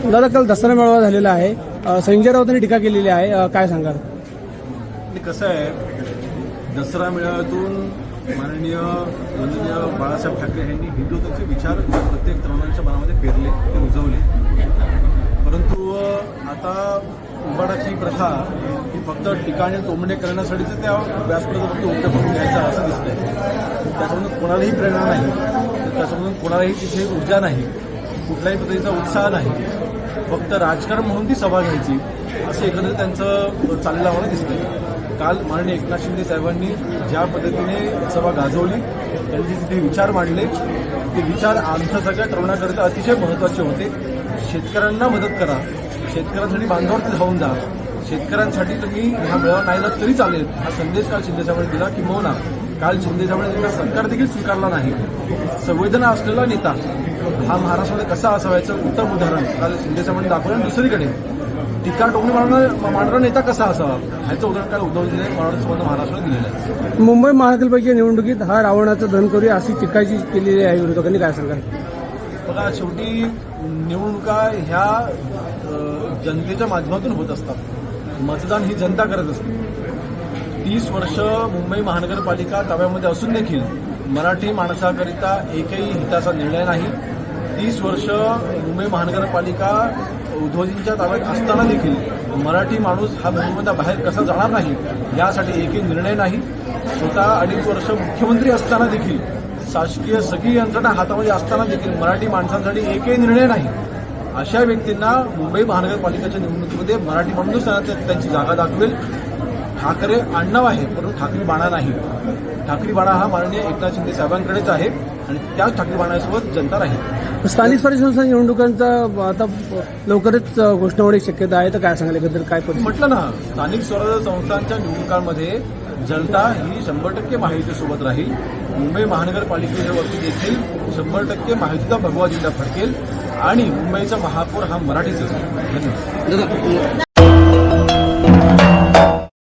दादा, काल दसरा मेळावा झालेला आहे. संजय राऊतांनी टीका केलेली आहे, काय सांगाल? कसं आहे, दसरा मेळाव्यातून माननीय बाळासाहेब ठाकरे यांनी हिंदुत्वाचे विचार प्रत्येक तरुणांच्या मनामध्ये पेरले, ते रुजवले. परंतु आता उबाडाची प्रथा ही फक्त टीका आणि तोंबणे करण्यासाठीच त्या व्यासपीठाचा फक्त उपयोग करून घ्यायचा असं दिसतंय. त्याच्यामधून कोणालाही प्रेरणा नाही, त्याच्यामधून कोणालाही तिथे ऊर्जा नाही, कुठल्याही पद्धतीचा उत्साह नाही. फक्त राजकारण म्हणून ती सभा घ्यायची असं एकंदरीत त्यांचं चाललेलं आम्हाला दिसतंय. काल माननीय एकनाथ शिंदे साहेबांनी ज्या पद्धतीने सभा गाजवली, त्यांनी तिथे विचार मांडले, ते विचार आमच्या सगळ्या तरुणाकरिता अतिशय महत्त्वाचे होते. शेतकऱ्यांना मदत करा, शेतकऱ्यांसाठी बांधावरती धावून जा, शेतकऱ्यांसाठी तुम्ही हा मेळावा नाही जात तरी चालेल, हा संदेश काल शिंदे साहेबांनी दिला. किंबहुना काल शिंदे साहेबांनी त्यांना सरकार देखील स्वीकारला नाही. संवेदना असलेला नेता हा महाराष्ट्रामध्ये कसा असावायचं उत्तम उदाहरण काल शिंदे साहेबांनी दाखवलं. आणि दुसरीकडे टीका टोमणे मांडणारा नेता कसा असावा ह्याचं उदाहरण काल उद्धवजींनी महाराष्ट्राला दिलेलं आहे. मुंबई महानगरपालिका निवडणुकीत हा रावणाचं धन करूया अशी टीका जी केलेली आहे विरोधकांनी, काय सांगाल? बघा, शेवटी निवडणुका ह्या जनतेच्या माध्यमातून होत असतात. मतदान ही जनता करत असते. 30 वर्ष मुंबई महानगरपालिका ताब्यामध्ये असून देखील मराठी माणसाकरिता एकही हिताचा निर्णय नाही. 30 वर्ष मुंबई महानगरपालिका उद्धवजींच्या ताब्यात असताना देखील मराठी माणूस हा मुंबईमधून बाहेर कसा जाणार नाही यासाठी एकही निर्णय नाही. स्वतः 2.5 वर्ष मुख्यमंत्री असताना देखील शासकीय सगळी यंत्रणा हातामध्ये असताना देखील मराठी माणसांसाठी एकही निर्णय नाही. अशा व्यक्तींना मुंबई महानगरपालिकेच्या निवडणुकीमध्ये मराठी माणूस त्यांची जागा दाखवेल. ठाकरे आडनाव आहे, परंतु ठाकरे बाणा नाही. ठाकरे बाणा हा माननीय एकनाथ शिंदे साहेबांकडेच आहे आणि त्याच ठाकरे बाणासोबत जनता राहील. स्थानिक स्वराज्य संस्था निवडणुकांचा आता लवकरच घोषणा होण्याची शक्यता आहे, तर काय सांगाल याबद्दल? काय म्हटलं ना, स्थानिक स्वराज्य संस्थांच्या निवडणुकांमध्ये जनता ही 100% महायुतीसोबत राहील. मुंबई महानगरपालिकेच्या वरती देखील 100% महायुतीचा भगवा झेंडा फडकेल आणि मुंबईचा महापौर हा मराठीच असेल. धन्यवाद.